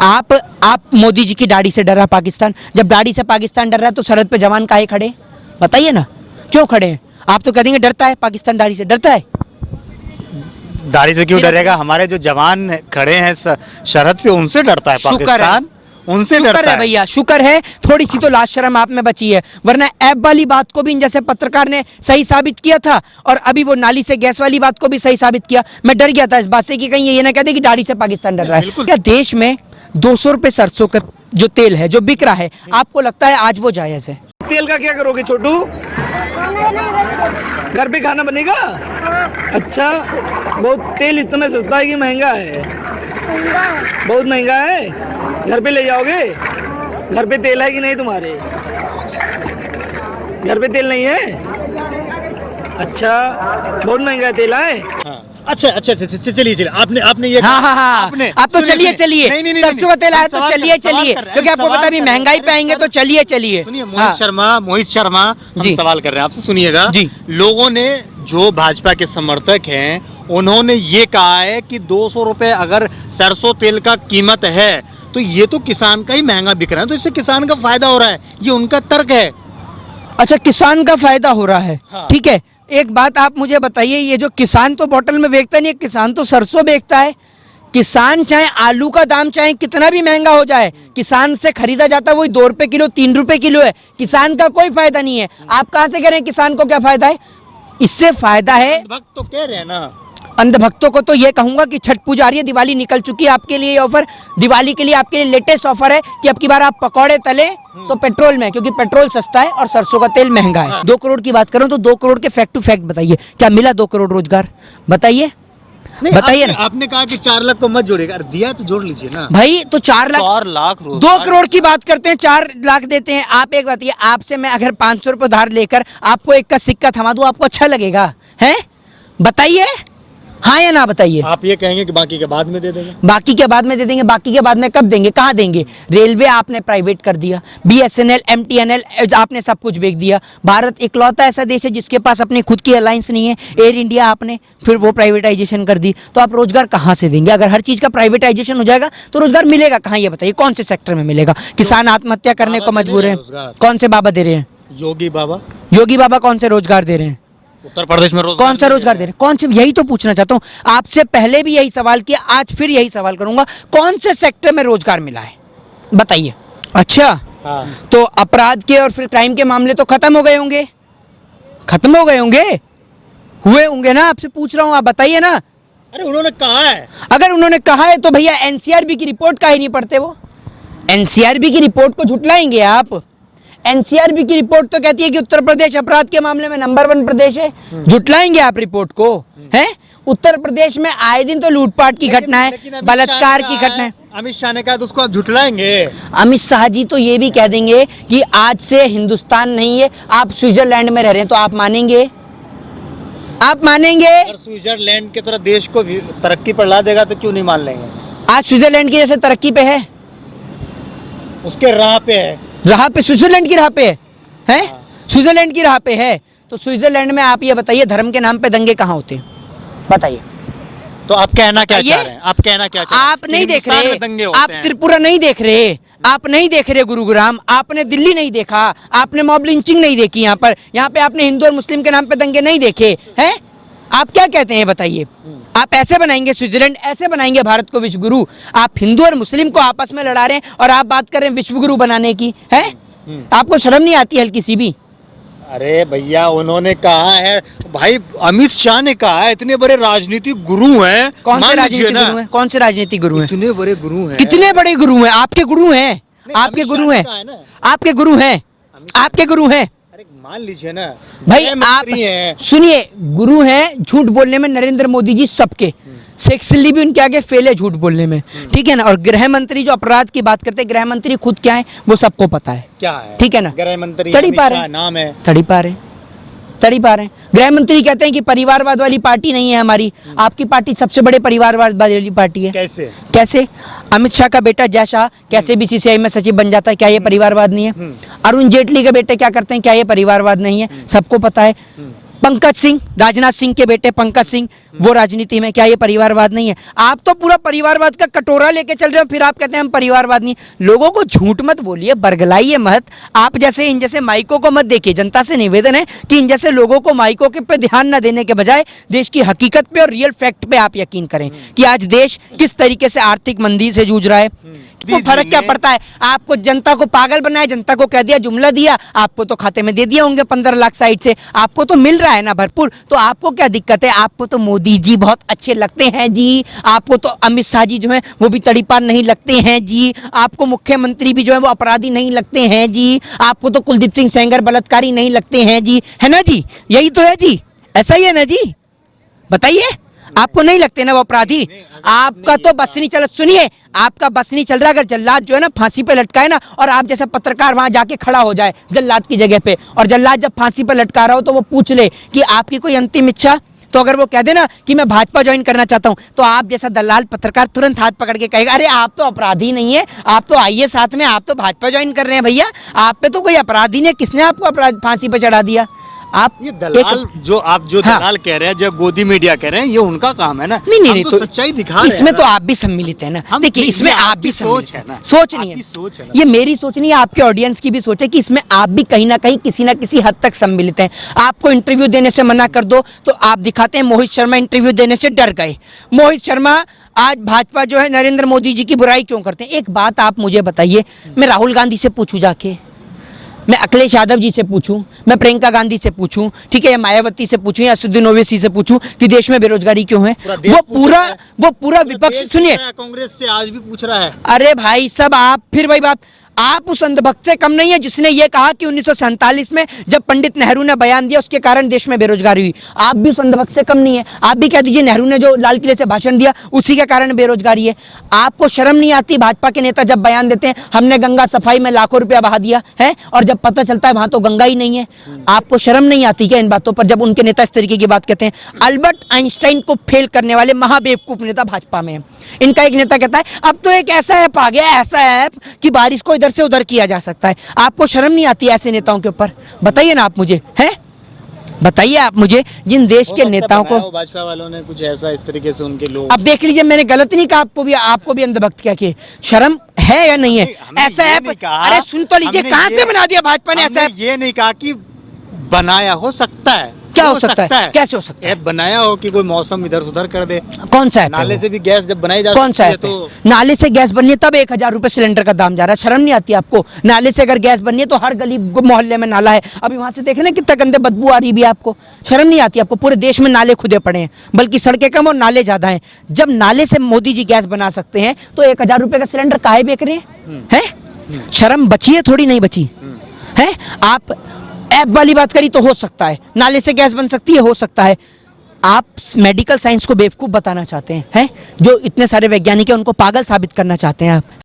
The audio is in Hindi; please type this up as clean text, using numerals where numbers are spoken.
आप मोदी जी की दाढ़ी से डरा पाकिस्तान? जब दाढ़ी से पाकिस्तान डर रहा है तो सरहद पे जवान काहे खड़े? बताइए ना, क्यों खड़े हैं? आप तो कह देंगे डरता है पाकिस्तान, दाढ़ी से डरता है। दाढ़ी से क्यों डरेगा? हमारे जो जवान खड़े हैं सरहद पे, उनसे डरता है पाकिस्तान, उनसे शुक्र डरता है है भैया, शुक्र है थोड़ी सी तो लाज शर्म आप में बची है, वरना ऐप वाली बात को भी जैसे पत्रकार ने सही साबित किया था और अभी वो नाली से गैस वाली बात को भी सही साबित किया। मैं डर गया था इस बात से कि कहीं ये ना कह दे कि दाढ़ी से पाकिस्तान डर रहा है। क्या देश में 200 रुपए सरसों का जो तेल है जो बिक रहा है, आपको लगता है आज वो जायज है? तेल का क्या करोगे छोटू? घर पे खाना बनेगा? अच्छा, बहुत तेल इस समय सस्ता है कि महंगा है? बहुत महंगा है। घर पे ले जाओगे? घर पे तेल है कि नहीं तुम्हारे? घर पे तेल नहीं है? अच्छा, बहुत महंगा तेल है। अच्छा, चलिए आपने ये हाँ, आप तो चलिए सरसों का तेल आया तो चलिए क्योंकि आपको पता है महंगाई पे आएंगे तो चलिए। सुनिए मोहित शर्मा हम सवाल कर रहे हैं आपसे, सुनिएगा जी। लोगों ने, जो भाजपा के समर्थक हैं, उन्होंने ये कहा है कि 200 रुपए अगर सरसों तेल का कीमत है तो ये तो किसान का ही महंगा बिक रहा है, तो इससे किसान का फायदा हो रहा है, ये उनका तर्क है। अच्छा, किसान का फायदा हो रहा है, हाँ। ठीक है। एक बात आप मुझे बताइए, ये जो किसान तो बोतल में बेचता नहीं है, किसान तो सरसों बेचता है। किसान चाहे आलू का दाम चाहे कितना भी महंगा हो जाए, किसान से खरीदा जाता है वही 2 रुपए किलो 3 रुपए किलो है। किसान का कोई फायदा नहीं है। आप कहाँ से कह रहे हैं किसान को क्या फायदा है? इससे फायदा है, भक्त तो कह रहे हैं ना, अंधभक्तों को तो ये कहूंगा कि छठ पूजा आ रही है, दिवाली निकल चुकी है, आपके लिए ऑफर, दिवाली के लिए आपके लिए लेटेस्ट ऑफर है कि अब की बार आप पकौड़े तले तो पेट्रोल में, क्योंकि पेट्रोल सस्ता है और सरसों का तेल महंगा है। 2 करोड़ की बात करूं तो 2 करोड़ के फैक्ट टू फैक्ट बताइए, क्या मिला 2 करोड़ रोजगार? बताइए बताइए ना। आपने कहा कि 4 लाख को मत जोड़ेगा, दिया तो जोड़ लीजिए ना भाई, तो 4 लाख 2 करोड़ की बात करते हैं, 4 लाख देते हैं। आप एक बताइए, आपसे मैं अगर 500 रुपये उधार लेकर आपको एक का सिक्का थमा दूं, आपको अच्छा लगेगा? है, बताइए, हाँ या ना बताइए। आप ये कहेंगे कि बाकी के बाद में दे देंगे? बाकी के बाद में दे देंगे। बाकी के बाद में कब देंगे, कहाँ देंगे? रेलवे आपने प्राइवेट कर दिया, BSNL MTNL आपने सब कुछ बेच दिया। भारत इकलौता ऐसा देश है जिसके पास अपनी खुद की एयरलाइंस नहीं है। एयर इंडिया आपने फिर वो प्राइवेटाइजेशन कर दी, तो आप रोजगार कहाँ से देंगे? अगर हर चीज का प्राइवेटाइजेशन हो जाएगा तो रोजगार मिलेगा कहाँ, ये बताइए? कौन से सेक्टर में मिलेगा? किसान आत्महत्या करने को मजबूर है। कौन से बाबा दे रहे हैं? योगी बाबा कौन से रोजगार दे रहे हैं? उत्तर प्रदेश में कौन सा रोजगार दे रहे हैं? कौन से? यही तो पूछना चाहता हूँ आपसे। पहले भी यही सवाल किया, आज फिर यही सवाल करूंगा, कौन से सेक्टर में रोजगार मिला है बताइए। अच्छा, हाँ। तो अपराध के और फिर क्राइम के मामले तो खत्म हो गए होंगे, हुए होंगे ना? आपसे पूछ रहा हूँ, आप बताइए ना। अरे उन्होंने कहा है। अगर उन्होंने कहा है तो भैया NCRB की रिपोर्ट काहे नहीं पढ़ते? वो NCRB की रिपोर्ट को झुटलाएंगे आप? NCRB की रिपोर्ट तो कहती है कि उत्तर प्रदेश अपराध के मामले में नंबर 1 प्रदेश है। झुटलाएंगे आप रिपोर्ट को? हैं, उत्तर प्रदेश में आए दिन तो लूटपाट की घटना है, बलात्कार की घटना है। अमित शाह ने कहा तो उसको आप झुटलाएंगे? अमित शाह जी तो ये भी कह देंगे कि आज से हिंदुस्तान नहीं है, आप स्विट्जरलैंड में रह रहे हैं, तो आप मानेंगे? आप मानेंगे? अगर स्विट्जरलैंड की तरह देश को तरक्की पर ला देगा तो क्यों नहीं मान लेंगे? आज स्विट्जरलैंड की जैसे तरक्की पे है, उसके राह पे है, स्विट्जरलैंड की राह पे है, स्विट्जरलैंड की राह पे है। तो स्विट्जरलैंड में आप ये बताइए, धर्म के नाम पे दंगे कहाँ होते हैं बताइए? तो आप कहना क्या चाह रहे हैं? आप कहना क्या चाह रहे हैं? आप नहीं देख रहे, दंगे होते आप त्रिपुरा नहीं देख रहे, आप नहीं देख रहे गुरुग्राम, आपने दिल्ली नहीं देखा, आपने मॉब लिंचिंग नहीं देखी यहाँ पे आपने हिंदू और मुस्लिम के नाम पे दंगे नहीं देखे हैं। आप क्या कहते हैं बताइए? आप ऐसे बनाएंगे स्विट्जरलैंड, ऐसे बनाएंगे भारत को विश्व गुरु? आप हिंदू और मुस्लिम को आपस में लड़ा रहे हैं और आप बात कर रहे हैं विश्व गुरु बनाने की, है? आपको शर्म नहीं आती हल्की सी भी? अरे भैया, उन्होंने कहा है भाई, अमित शाह ने कहा है, इतने बड़े राजनीतिक गुरु हैं। कौन से राजनीतिक गुरु हैं? कौन से राजनीतिक गुरु हैं? इतने बड़े गुरु हैं। कितने बड़े गुरु हैं? आपके गुरु हैं, आपके गुरु हैं, आपके गुरु हैं, आपके गुरु हैं। अरे मान लीजिए ना भाई, आप सुनिए, गुरु हैं झूठ बोलने में नरेंद्र मोदी जी सबके, शेख सिल्ली भी उनके आगे फेल है झूठ बोलने में, ठीक है ना? और गृह मंत्री जो अपराध की बात करते हैं, गृह मंत्री खुद क्या है वो सबको पता है, क्या है, ठीक है ना? गृह मंत्री तड़ी पा रहे नाम है, तड़ी पा रहे हैं। गृह मंत्री कहते हैं कि परिवारवाद वाली पार्टी नहीं है हमारी। आपकी पार्टी सबसे बड़े परिवारवाद वाली पार्टी है। कैसे? अमित शाह का बेटा जय शाह कैसे BCCI में सचिव बन जाता है, क्या ये परिवारवाद नहीं है? अरुण जेटली के बेटे क्या करते हैं, क्या ये परिवारवाद नहीं है? सबको पता है। पंकज सिंह, राजनाथ सिंह के बेटे पंकज सिंह, वो राजनीति में, क्या ये परिवारवाद नहीं है? आप तो पूरा परिवारवाद का कटोरा लेके चल रहे हो, फिर आप कहते हैं हम परिवारवाद नहीं। लोगों को झूठ मत बोलिए, बरगलाइए मत। आप जैसे इन जैसे माइकों को मत देखिए। जनता से निवेदन है कि इन जैसे लोगों को माइकों के पे ध्यान न देने के बजाय देश की हकीकत पे और रियल फैक्ट पे आप यकीन करें कि आज देश किस तरीके से आर्थिक मंदी से जूझ रहा है। तो फर्क क्या पड़ता है? आपको जनता को पागल बनाया, जनता को कह दिया, जुमला दिया, आपको तो खाते में दे दिया होंगे 15 लाख साइड से, आपको तो मिल रहा है ना भरपूर। तो आपको क्या दिक्कत है? आपको तो मोदी जी बहुत अच्छे लगते हैं जी, आपको तो अमित शाह जी जो है वो भी तड़ीपार नहीं लगते हैं जी, आपको मुख्यमंत्री भी जो है वो अपराधी नहीं लगते हैं जी, आपको तो कुलदीप सिंह सेंगर बलात्कारी नहीं लगते हैं जी, है ना जी? यही तो है जी, ऐसा ही है ना जी? बताइए, आपको नहीं लगते ना वो अपराधी? आपका तो बस नहीं चल, सुनिए, आपका बस नहीं चल रहा। अगर जल्लाद जो है ना फांसी पे लटकाए ना, और आप जैसा पत्रकार वहां जाके खड़ा हो जाए जल्लाद की जगह पे, और जल्लाद जब फांसी पे लटका रहा हो तो वो पूछ ले कि आपकी कोई अंतिम इच्छा, तो अगर वो कह दे ना कि मैं भाजपा ज्वाइन करना चाहता हूं, तो आप जैसा दलाल पत्रकार तुरंत हाथ पकड़ के कहेगा, अरे आप तो अपराधी नहीं है, आप तो आइए साथ में, आप तो भाजपा ज्वाइन कर रहे हैं भैया, आप पे तो कोई अपराधी नहीं, किसने आपको अपराध फांसी पे चढ़ा दिया? आप ये दलाल जो आप जो हाँ। दलाल कह रहे हैं, जो गोदी मीडिया कह रहे हैं, ये उनका काम है ना। नहीं हम तो सच्चाई दिखा रहे हैं इसमें ना। तो आप भी सम्मिलित है ना। हम देखिए, इसमें ये आप आपकी भी सोच सम्मिलित है ना। सोच नहीं आपकी है, सोच है ना। ये मेरी सोच नहीं है, आपके ऑडियंस की भी सोच है कि इसमें आप भी कहीं ना कहीं किसी ना किसी हद तक सम्मिलित हैं। आपको इंटरव्यू देने से मना कर दो तो आप दिखाते हैं मोहित शर्मा इंटरव्यू देने से डर गए। मोहित शर्मा आज भाजपा जो है नरेंद्र मोदी जी की बुराई क्यों करते हैं? एक बात आप मुझे बताइए, मैं राहुल गांधी से पूछूं जाके, मैं अखिलेश यादव जी से पूछूं, मैं प्रियंका गांधी से पूछूं, ठीक है, या मायावती से पूछूं, या असदुद्दीन ओवैसी से पूछूं कि देश में बेरोजगारी क्यों है? वो पूरा विपक्ष, सुनिए, कांग्रेस से आज भी पूछ रहा है। अरे भाई सब आप फिर वही बात, आप उस अंधभक्त से कम नहीं है जिसने ये कहा कि 1947 में जब पंडित नेहरू ने बयान दिया उसके कारण देश में बेरोजगारी हुई। आप भी उस अंधभक्त से कम नहीं है। आप भी कह दीजिए नेहरू ने जो लाल किले से भाषण दिया उसी के कारण बेरोजगारी है। आपको शर्म नहीं आती? भाजपा के नेता जब बयान देते हैं हमने गंगा सफाई में लाखों रुपया बहा दिया है, और जब पता चलता है वहां तो गंगा ही नहीं है, आपको शर्म नहीं आती क्या इन बातों पर? जब उनके नेता इस तरीके की बात कहते हैं। अल्बर्ट आइंस्टाइन को फेल करने वाले महाबेवकूफ नेता भाजपा में है। इनका एक नेता कहता है अब तो एक ऐसा ऐप आ गया, ऐसा ऐप कि बारिश को इधर से उधर किया जा सकता है। आपको शर्म नहीं आती ऐसे नेताओं के ऊपर? बताइए ना आप मुझे, हैं? बताइए आप मुझे, जिन देश के नेताओं को भाजपा वालों ने कुछ ऐसा इस तरीके से उनके लोग, अब देख लीजिए, मैंने गलत नहीं कहा, आपको भी अंधभक्त क्या किए? शर्म है या नहीं है? ऐसा ऐप, अरे सुन तो लीजिए, कहां से बना दिया भाजपा ने ऐसा ऐप? ये नहीं कहा कि बनाया, हो सकता है। क्या हो सकता है? कैसे हो सकता है? ऐप बनाया हो कि कोई मौसम इधर उधर कर दे। कौन सा ऐप? नाले से भी गैस जब बनाई जाती कौन सा है ऐप तो नाले से गैस बननी है तब 1000 रुपए सिलेंडर का दाम जा रहा है। शर्म नहीं आती आपको? नाले से अगर गैस बननी है तो हर गली मोहल्ले में नाला है, अभी वहां से देखे ना कितना गंदे बदबू आ रही भी आपको। शर्म नहीं आती आपको? पूरे देश में नाले खुदे पड़े हैं, बल्कि सड़कें कम और नाले ज्यादा हैं। जब नाले से मोदी जी गैस बना सकते हैं तो 1000 रुपए का सिलेंडर काहे बेच रहे हैं? शर्म बची है? थोड़ी नहीं बची है। आप ऐप वाली बात करी तो हो सकता है, नाले से गैस बन सकती है, हो सकता है। आप मेडिकल साइंस को बेवकूफ बताना चाहते हैं, जो इतने सारे वैज्ञानिक हैं उनको पागल साबित करना चाहते हैं आप।